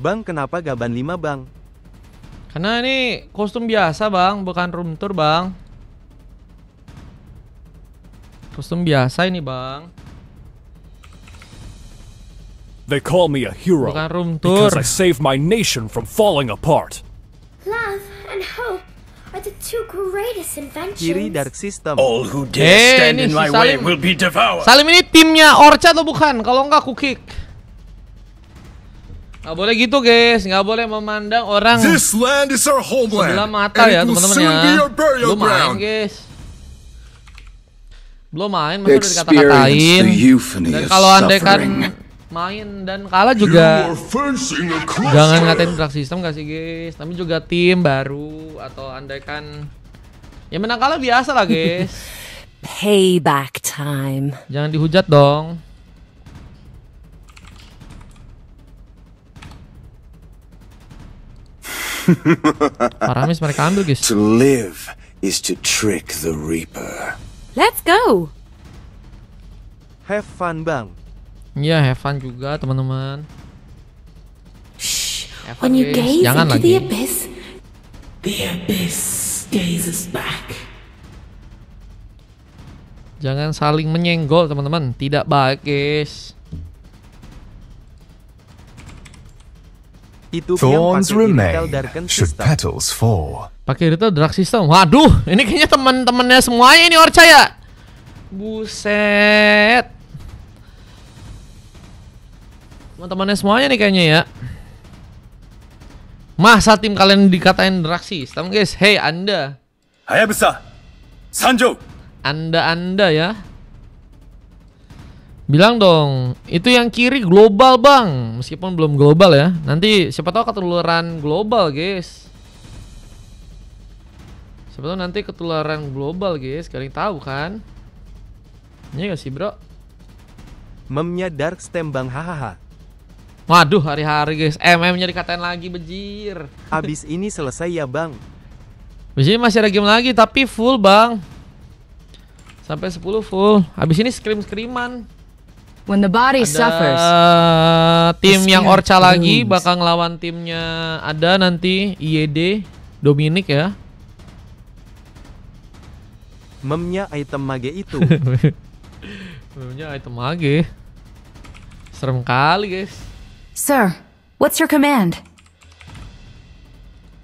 Bang, kenapa gaban 5 bang? Karena ini kostum biasa bang, bukan room tour bang. Kostum biasa ini bang. They call me a hero Bukan room tour. because I saved my nation from falling apart. Love and hope are the two greatest inventions. Kiri Dark System. All who dare stand ini in si my way Salim. will be devoured. Salim ini timnya Orca atau bukan? Kalau enggak aku kick. Nggak boleh gitu guys, nggak boleh memandang orang This land is our homeland, sebelah mata ya and it will teman-teman soon be ya. our burial Belum main ground. guys. Belum main, masa udah Experience dikata-katain. the euphony Dan of kalau andaikan suffering. main dan kalah juga You are facing a close jangan fight. ngatain drag system gak sih guys. Tapi juga tim baru atau andaikan ya menang kalah biasa lah guys. Payback time. Jangan dihujat dong. Paramis mereka ambil guys. To live is to trick the Reaper. Let's go. Have fun bang. Iya, have fun juga teman-teman. Shh. Have fun, When you guys. gaze Jangan into lagi. the abyss, gazes back. Jangan saling menyenggol teman-teman. Tidak baik guys. Itu Thorns yang pakai remain Intel Darken should System. petals fall. Pakai itu drag system. Waduh, ini kayaknya teman-temannya semuanya ini Orca ya. Buset. Teman-temannya semuanya nih kayaknya ya. Masa tim kalian dikatain drag system guys? Hey Anda. Hayabusa, Sanjo. Anda ya. Bilang dong, itu yang kiri global bang. Meskipun belum global ya. Nanti siapa tahu ketularan global guys. Siapa tahu nanti ketularan global guys. Kalian tahu kan? Iya gak sih bro? Memnya Dark Stem bang, hahaha. Waduh hari-hari guys. MM-nya dikatain lagi bejir. Abis ini selesai ya bang. Bejir masih ada game lagi tapi full bang. Sampai 10 full. Habis ini scream-screaman. when the body suffers, Tim the yang spirit Orca lagi blooms. bakal ngelawan timnya ada nanti IED Dominic ya. Memnya item mage itu. Memangnya item lagi. Serem kali guys. Sir, what's your command?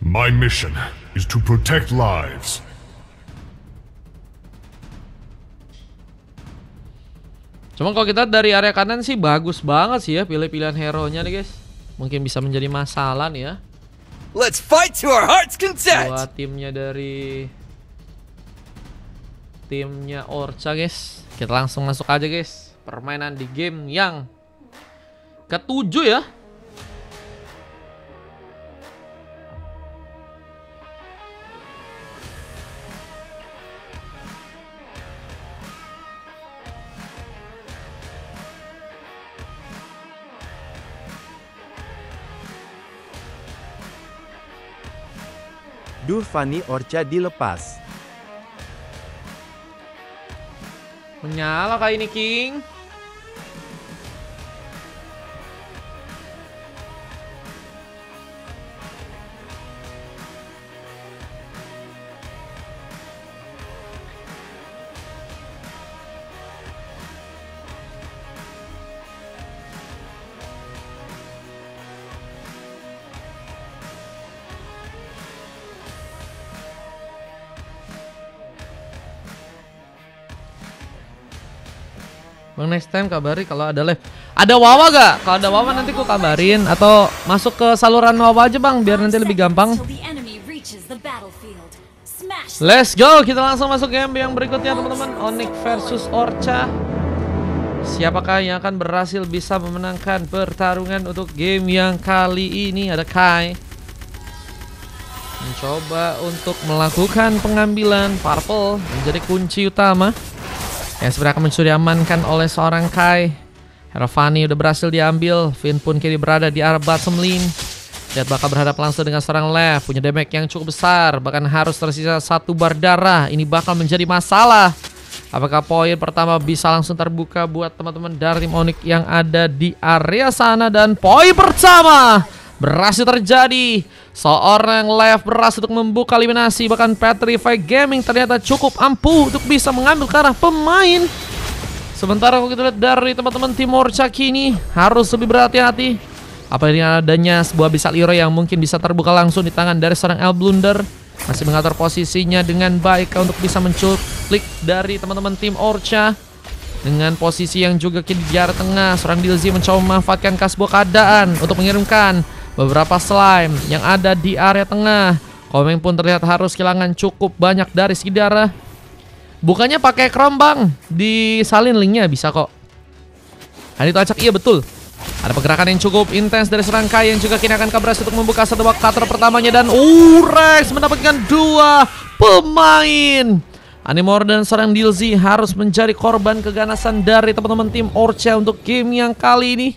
My mission is to protect lives. Cuma kalau kita dari area kanan sih bagus banget sih ya pilih-pilihan hero-nya nih guys. Mungkin bisa menjadi masalah nih ya. Let's fight to our heart's content. Buat timnya dari timnya Orca guys. Kita langsung masuk aja guys. Permainan di game yang ke-7 ya. Duh, Fanny Orca dilepas. Menyala kayak ini King. Bang next time kabari kalau ada live. Ada Wawa gak? Kalau ada Wawa nanti ku kabarin. Atau masuk ke saluran Wawa aja bang biar nanti lebih gampang. Let's go, kita langsung masuk game yang berikutnya teman-teman. Onyx versus Orca. Siapakah yang akan berhasil bisa memenangkan pertarungan untuk game yang kali ini? Ada Kai mencoba untuk melakukan pengambilan purple menjadi kunci utama yang sebenarnya akan mencuri amankan oleh seorang Kai. Hero Fanny udah berhasil diambil. Finn pun kini berada di arah bottom lane. Lihat bakal berhadap langsung dengan seorang Lev. Punya damage yang cukup besar. Bahkan harus tersisa 1 bar darah. Ini bakal menjadi masalah. Apakah poin pertama bisa langsung terbuka buat teman-teman dari tim Onyx yang ada di area sana. Dan poin pertama berhasil terjadi. Seorang Lev berhasil untuk membuka eliminasi. Bahkan Petrify Gaming ternyata cukup ampuh untuk bisa mengambil ke arah pemain. Sementara kalau kita lihat dari teman-teman tim Orca kini harus lebih berhati-hati. Apalagi adanya sebuah Abyssal Hero yang mungkin bisa terbuka langsung di tangan dari seorang Elblunder. Masih mengatur posisinya dengan baik untuk bisa menculik dari teman-teman tim Orca. Dengan posisi yang juga kini di area tengah, seorang Dilzy mencoba memanfaatkan sebuah keadaan untuk mengirimkan beberapa slime yang ada di area tengah. Komeng pun terlihat harus kehilangan cukup banyak dari segi darah. Bukannya pakai kerombang, disalin linknya bisa kok. Hari itu acak, iya betul. Ada pergerakan yang cukup intens dari serangkai yang juga kini akan berhasil untuk membuka satu bak cutter pertamanya. Dan Rex mendapatkan 2 pemain. Animor dan seorang Dilzy harus menjadi korban keganasan dari teman-teman tim Orca untuk game yang kali ini.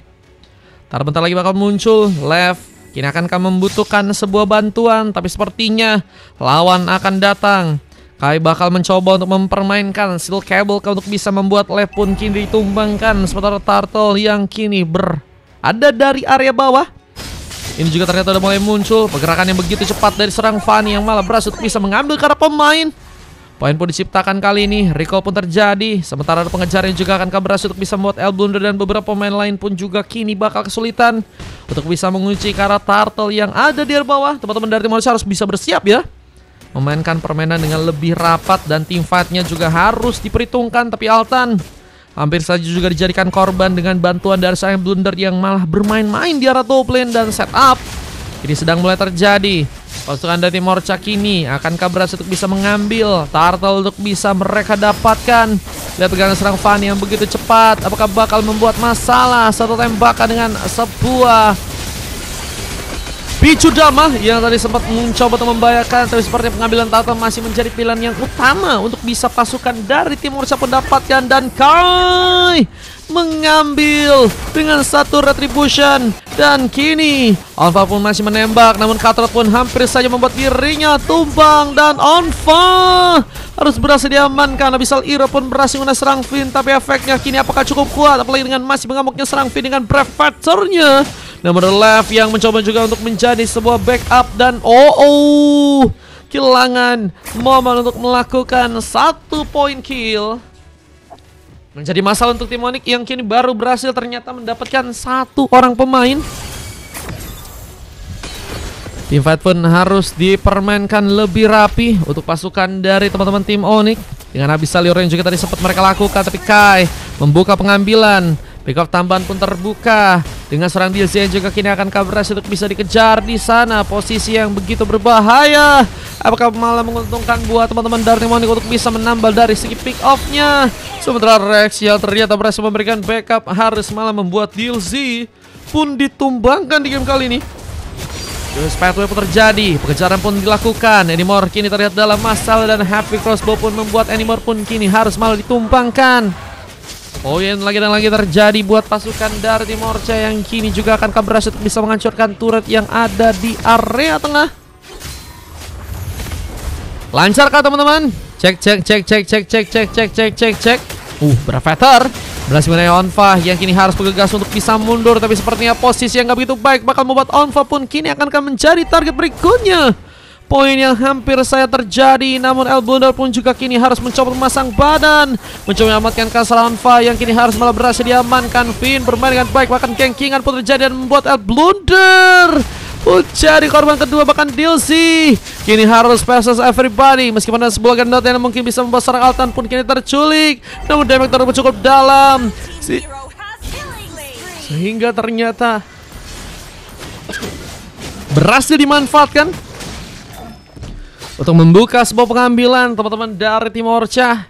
Bentar lagi bakal muncul Lev. Kini akan membutuhkan sebuah bantuan, tapi sepertinya lawan akan datang. Kai bakal mencoba untuk mempermainkan Steel Cable untuk bisa membuat Lev pun kini ditumbangkan. Sementara Turtle yang kini berada dari area bawah. Ini juga ternyata udah mulai muncul pergerakan yang begitu cepat dari serang Fanny yang malah berhasil bisa mengambil ke arah pemain. Poin pun diciptakan kali ini, recall pun terjadi. Sementara ada pengejar yang juga akan berhasil untuk bisa membuat Elblunder dan beberapa pemain lain pun juga kini bakal kesulitan untuk bisa mengunci ke arah Turtle yang ada di bawah. Teman-teman dari tim Orca harus bisa bersiap ya, memainkan permainan dengan lebih rapat dan tim fightnya juga harus diperhitungkan. Tapi Altan hampir saja juga dijadikan korban dengan bantuan dari sang Blunder yang malah bermain-main di arah top lane dan setup. Ini sedang mulai terjadi. Pasukan dari tim Orca kini akankah berhasil untuk bisa mengambil Turtle untuk bisa mereka dapatkan. Lihat pegangan serang Fanny yang begitu cepat. Apakah bakal membuat masalah satu tembakan dengan sebuah picu damah yang tadi sempat mencoba untuk membahayakan. Tapi sepertinya pengambilan Turtle masih menjadi pilihan yang utama untuk bisa pasukan dari tim Orca mendapatkan. Dan Kai mengambil dengan satu retribution. Dan kini Onfa pun masih menembak, namun Cutthroat pun hampir saja membuat dirinya tumbang. Dan Onfa harus berhasil diamankan. Abyssal Hero pun berhasil menyerang Finn, tapi efeknya kini apakah cukup kuat? Apalagi dengan masih mengamuknya serang Finn dengan Brave Factor-nya. Namun Lev yang mencoba juga untuk menjadi sebuah backup. Dan kehilangan momen untuk melakukan 1 point kill. Menjadi masalah untuk tim Onyx yang kini baru berhasil ternyata mendapatkan 1 orang pemain. Tim fight pun harus dipermainkan lebih rapi untuk pasukan dari teman-teman tim Onyx. Dengan Abyssal Hero yang juga tadi sempat mereka lakukan, tapi Kai membuka pengambilan. Pick up tambahan pun terbuka dengan seorang Dilzy yang juga kini akan berhasil untuk bisa dikejar di sana. Posisi yang begitu berbahaya. Apakah malah menguntungkan buat teman-teman dari Onyx untuk bisa menambal dari segi pick off-nya. Sementara Rex yang ternyata berhasil memberikan backup harus malah membuat Dilzy pun ditumbangkan di game kali ini. Spatway pun terjadi, pengejaran pun dilakukan. Animor kini terlihat dalam masalah dan Happy Crossbow pun membuat Animor pun kini harus malah ditumbangkan. Poin lagi dan lagi terjadi buat pasukan dari tim Orca yang kini juga akan berhasil bisa menghancurkan turret yang ada di area tengah. Lancarkah teman-teman? Cek. Bravator berhasil menaik Onfa yang kini harus bergegas untuk bisa mundur, tapi sepertinya posisi yang gak begitu baik bakal membuat Onfa pun kini akan menjadi target berikutnya. Poin yang hampir saya terjadi, namun Elblunder pun juga kini harus mencoba memasang badan, mencoba menyelamatkan Kasar Onfa yang kini harus malah berhasil diamankan. Finn bermain dengan baik, bahkan gankingan pun terjadi dan membuat Elblunder jadi korban kedua. Bahkan Dilzy kini harus versus everybody. Meskipun ada sebuah gendot yang mungkin bisa membuat seorang Altan pun kini terculik, namun damage terlalu cukup dalam sehingga ternyata berhasil dimanfaatkan untuk membuka sebuah pengambilan teman-teman dari tim Orca.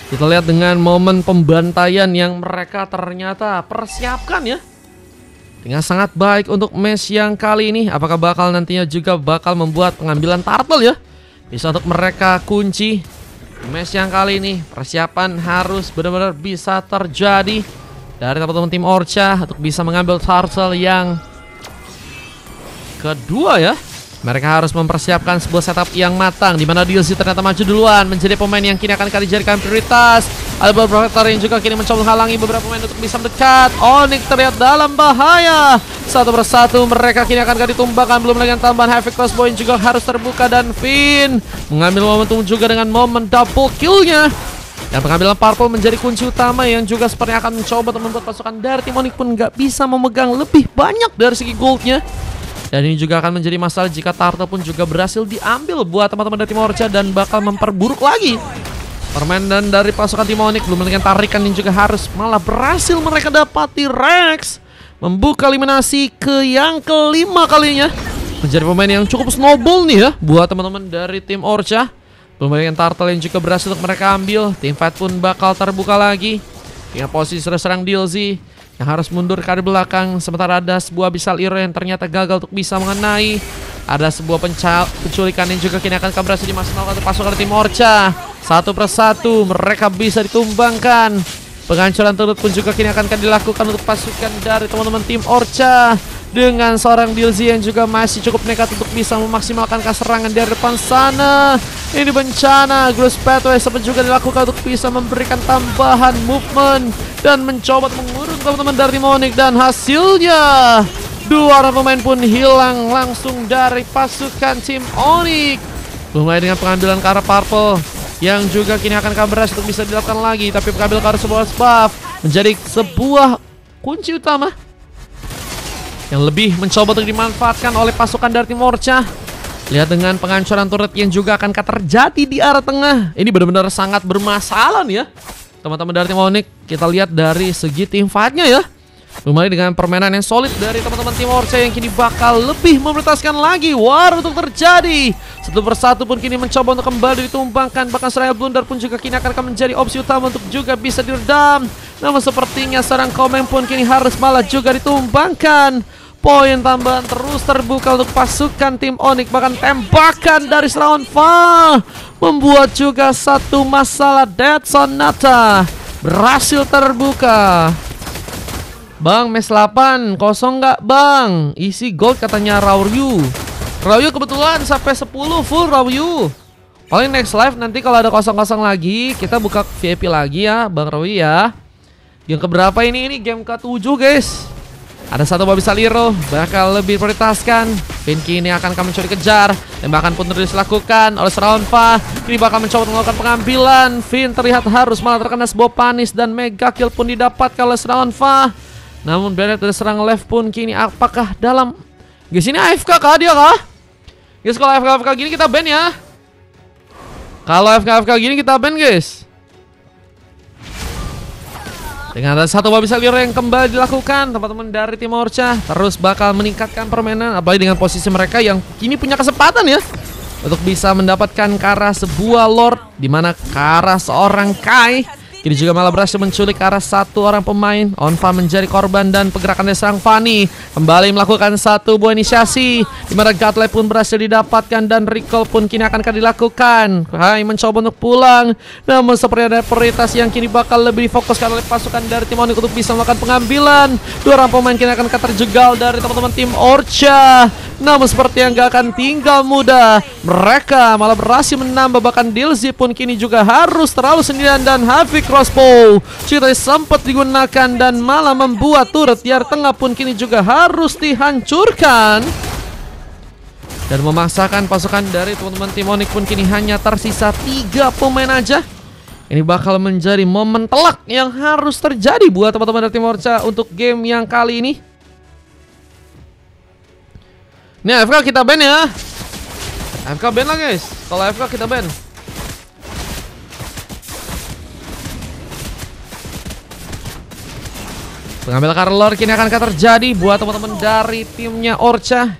Kita lihat dengan momen pembantaian yang mereka ternyata persiapkan ya dengan sangat baik untuk match yang kali ini. Apakah bakal nantinya juga bakal membuat pengambilan Turtle ya bisa untuk mereka kunci match yang kali ini. Persiapan harus benar-benar bisa terjadi dari teman-teman tim Orca untuk bisa mengambil Turtle yang kedua ya. Mereka harus mempersiapkan sebuah setup yang matang, di mana DLC ternyata maju duluan menjadi pemain yang kini akan dijadikan prioritas. Ada beberapa faktor yang juga kini mencoba menghalangi beberapa pemain untuk bisa mendekat. Onyx terlihat dalam bahaya. Satu persatu mereka kini akan ditumbangkan. Belum lagi tambahan Heavy Crossbow yang juga harus terbuka. Dan Finn mengambil momentum juga dengan momen double kill-nya. Dan pengambilan Purple menjadi kunci utama yang juga sepertinya akan mencoba untuk membuat pasukan dari tim Onyx pun nggak bisa memegang lebih banyak dari segi goldnya. Dan ini juga akan menjadi masalah jika Turtle pun juga berhasil diambil buat teman-teman dari tim Orca dan bakal memperburuk lagi permainan dari pasukan tim Onyx. Belum dengan tarikan yang juga harus malah berhasil mereka dapati. Rex membuka eliminasi ke yang kelima kalinya. Menjadi pemain yang cukup snowball nih ya buat teman-teman dari tim Orca. Belum dengan Turtle yang juga berhasil untuk mereka ambil. Tim Fight pun bakal terbuka lagi dengan posisi serang DLC yang harus mundur ke arah belakang. Sementara ada sebuah Abyssal Hero yang ternyata gagal untuk bisa mengenai. Ada sebuah penculikan yang juga kini akan berhasil dimaksimalkan untuk pasukan tim Orca. Satu persatu mereka bisa ditumbangkan. Penghancuran turut pun juga kini akan dilakukan untuk pasukan dari teman-teman tim Orca. Dengan seorang DLC yang juga masih cukup nekat untuk bisa memaksimalkan keserangan dari depan sana. Ini bencana. Growth Pathway sempat juga dilakukan untuk bisa memberikan tambahan movement dan mencoba mengurung teman-teman dari tim Onyx. Dan hasilnya dua orang pemain pun hilang langsung dari pasukan tim Onyx. Belum lagi dengan pengambilan ke arah Purple yang juga kini akan berhasil untuk bisa dilakukan lagi. Tapi pengambilan ke arah sebuah buff menjadi sebuah kunci utama yang lebih mencoba untuk dimanfaatkan oleh pasukan dari tim Orca. Lihat dengan penghancuran turret yang juga akan terjadi di arah tengah. Ini benar-benar sangat bermasalah nih ya teman-teman dari tim Onyx. Kita lihat dari segi tim fight-nya ya. Kembali dengan permainan yang solid dari teman-teman tim Orca yang kini bakal lebih memprioritaskan lagi war untuk terjadi. Satu persatu pun kini mencoba untuk kembali ditumbangkan. Bahkan Serial Blunder pun juga kini akan menjadi opsi utama untuk juga bisa diredam. Namun sepertinya seorang Komeng pun kini harus malah juga ditumbangkan. Poin tambahan terus terbuka untuk pasukan tim Onyx. Bahkan tembakan dari Shrawn Fa membuat juga satu masalah. Dead Sonata berhasil terbuka. Bang, mes 8 kosong nggak bang? Isi gold katanya Rauryu. Rauryu kebetulan sampai 10 full Rauryu. Paling next live nanti kalau ada kosong-kosong lagi kita buka VIP lagi ya Bang Rauryu ya. Yang keberapa ini? Ini game ke-7 guys. Ada satu Abyssal Hero bakal lebih prioritaskan. Pinky ini akan mencuri kejar. Tembakan pun terus dilakukan oleh Shrawn Fa. Ini bakal mencoba melakukan pengambilan. Finn terlihat harus malah terkena sebuah panis. Dan mega kill pun didapatkan oleh Shrawn Fa. Namun Bennett dari serang left pun kini apakah dalam... Guys ini AFK kah dia kah? Guys kalau AFK gini kita ban ya. Kalau AFK gini kita ban guys. Dengan ada satu Abyssal Hero yang kembali dilakukan, teman-teman dari tim Orca terus bakal meningkatkan permainan. Apalagi dengan posisi mereka yang kini punya kesempatan ya untuk bisa mendapatkan ke arah sebuah Lord, dimana ke arah seorang Kai kini juga malah berhasil menculik ke arah satu orang pemain. Onfa menjadi korban dan pergerakan dari serang Fanny kembali melakukan satu buah inisiasi, dimana Godlight pun berhasil didapatkan dan recall pun kini akan dilakukan. Kai mencoba untuk pulang, namun seperti ada prioritas yang kini bakal lebih difokuskan oleh pasukan dari tim Onyx untuk bisa melakukan pengambilan. Dua orang pemain kini akan terjegal dari teman-teman tim Orca. Namun seperti yang gak akan tinggal mudah, mereka malah berhasil menambah. Bahkan DLC pun kini juga harus terlalu sendirian. Dan Heavy Crossbow juga sempat digunakan dan malah membuat turret di area tengah pun kini juga harus dihancurkan. Dan memaksakan pasukan dari teman-teman tim Onyx pun kini hanya tersisa 3 pemain aja. Ini bakal menjadi momen telak yang harus terjadi buat teman-teman dari tim Orca untuk game yang kali ini. Ini AFK kita ban ya. AFK ban lah guys. Kalau AFK kita ban. Pengambil kartu Lord kini akan terjadi buat teman-teman dari timnya Orca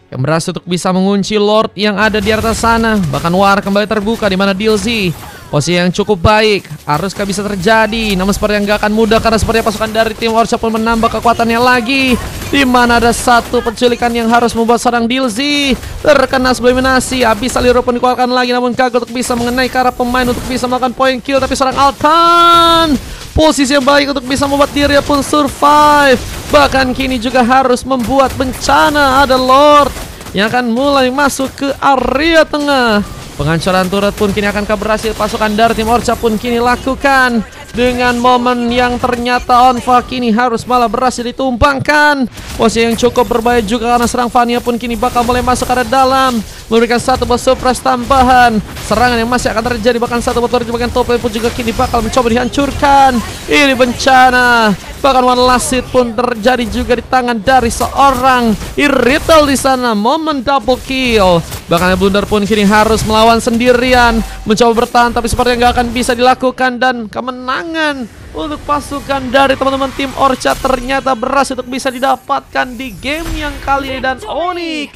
yang berhasil untuk bisa mengunci Lord yang ada di atas sana. Bahkan war kembali terbuka di mana DLC posisi yang cukup baik haruskah bisa terjadi. Namun seperti yang gak akan mudah karena seperti pasukan dari tim Orca pun menambah kekuatannya lagi. Di mana ada satu penculikan yang harus membuat seorang DLC terkena sebuah eliminasi. Abyssal Hero pun dikeluarkan lagi namun gagal untuk bisa mengenai ke arah pemain untuk bisa melakukan point kill. Tapi seorang Altan posisi yang baik untuk bisa membuat dirinya pun survive. Bahkan kini juga harus membuat bencana. Ada Lord yang akan mulai masuk ke area tengah. Penghancuran turret pun kini akan berhasil pasukan dari tim Orca pun kini lakukan. Dengan momen yang ternyata Onfa kini harus malah berhasil ditumbangkan. Posisi yang cukup berbahaya juga karena serang Vania pun kini bakal mulai masuk ke dalam, memberikan satu buah surprise tambahan. Serangan yang masih akan terjadi, bahkan satu buah turret di bagian top lane pun juga kini bakal mencoba dihancurkan. Ini bencana. Bahkan one last hit pun terjadi juga di tangan dari seorang Irrital di sana. Momen double kill. Bahkan Blunder pun kini harus melawan sendirian, mencoba bertahan tapi sepertinya nggak akan bisa dilakukan. Dan kemenangan untuk pasukan dari teman-teman tim Orca ternyata berhasil untuk bisa didapatkan di game yang kali ini. Dan Onyx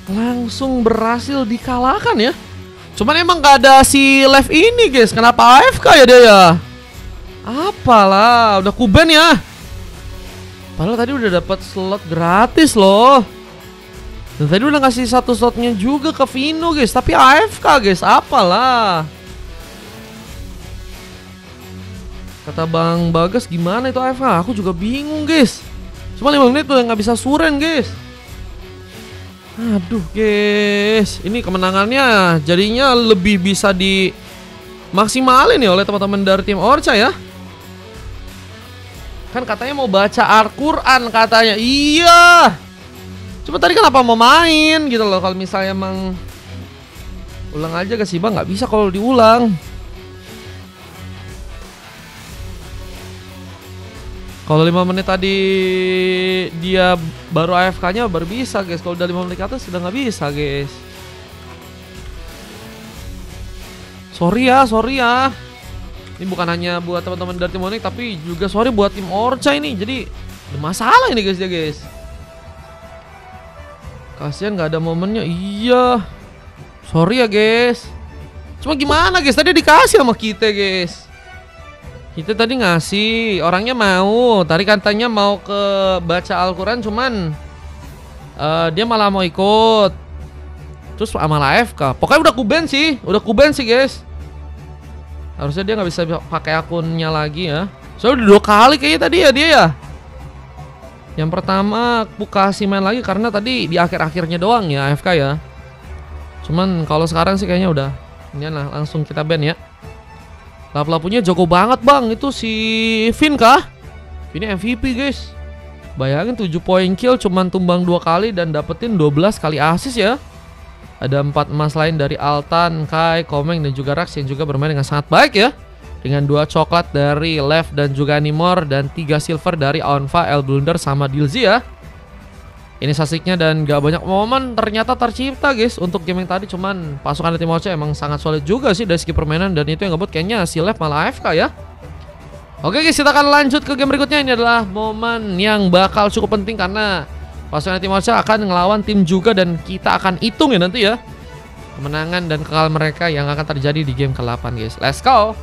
langsung berhasil dikalahkan ya. Cuman emang gak ada si Lev ini guys. Kenapa AFK ya dia ya? Apalah, udah kuben ya. Padahal tadi udah dapat slot gratis loh. Dan tadi udah ngasih satu slotnya juga ke Vino guys. Tapi AFK guys, apalah. Kata Bang Bagas gimana itu AFK? Aku juga bingung guys. Cuma 5 menit udah gak bisa suren guys. Aduh guys, ini kemenangannya jadinya lebih bisa dimaksimalin ya oleh teman-teman dari tim Orca ya. Kan katanya mau baca Al-Quran katanya. Iya. Cuma tadi kenapa mau main gitu loh. Kalau misalnya emang ulang aja ke Bang, nggak bisa kalau diulang. Kalau 5 menit tadi dia baru AFK-nya baru bisa guys. Kalau udah 5 menit ke atas sudah nggak bisa guys. Sorry ya. Ini bukan hanya buat teman-teman dari tim Onyx, tapi juga sorry buat tim Orca ini. Jadi ada masalah ini guys ya guys. Kasian nggak ada momennya. Iya. Sorry ya guys. Cuma gimana guys? Tadi dikasih sama kita guys. Kita tadi ngasih, orangnya mau. Tadi katanya mau ke baca Al-Quran, cuman dia malah mau ikut. Terus malah AFK. Pokoknya udah kuben sih guys. Harusnya dia nggak bisa pakai akunnya lagi ya. Soalnya udah 2 kali kayaknya tadi ya dia ya. Yang pertama aku kasih main lagi karena tadi di akhir-akhirnya doang ya AFK ya. Cuman kalau sekarang sih kayaknya udah. Ini lah langsung kita ban ya. Lap-lapunya jago banget bang. Itu si Finn kah? Ini MVP guys. Bayangin 7 poin kill cuman tumbang 2 kali dan dapetin 12 kali assist ya. Ada 4 emas lain dari Altan, Kai, Komeng dan juga Rax yang juga bermain dengan sangat baik ya. Dengan 2 coklat dari Lev dan juga Nimor dan 3 silver dari Onfa, El Blunder sama Dilzi ya. Ini sasiknya dan gak banyak momen ternyata tercipta guys untuk game yang tadi. Cuman pasukan dari tim Orca emang sangat solid juga sih dari segi permainan. Dan itu yang ngebuat kayaknya si Lev malah AFK ya. Oke guys, kita akan lanjut ke game berikutnya. Ini adalah momen yang bakal cukup penting karena pasukan tim Orca akan ngelawan tim juga. Dan kita akan hitung ya nanti ya kemenangan dan kekalahan mereka yang akan terjadi di game ke-8 guys. Let's go.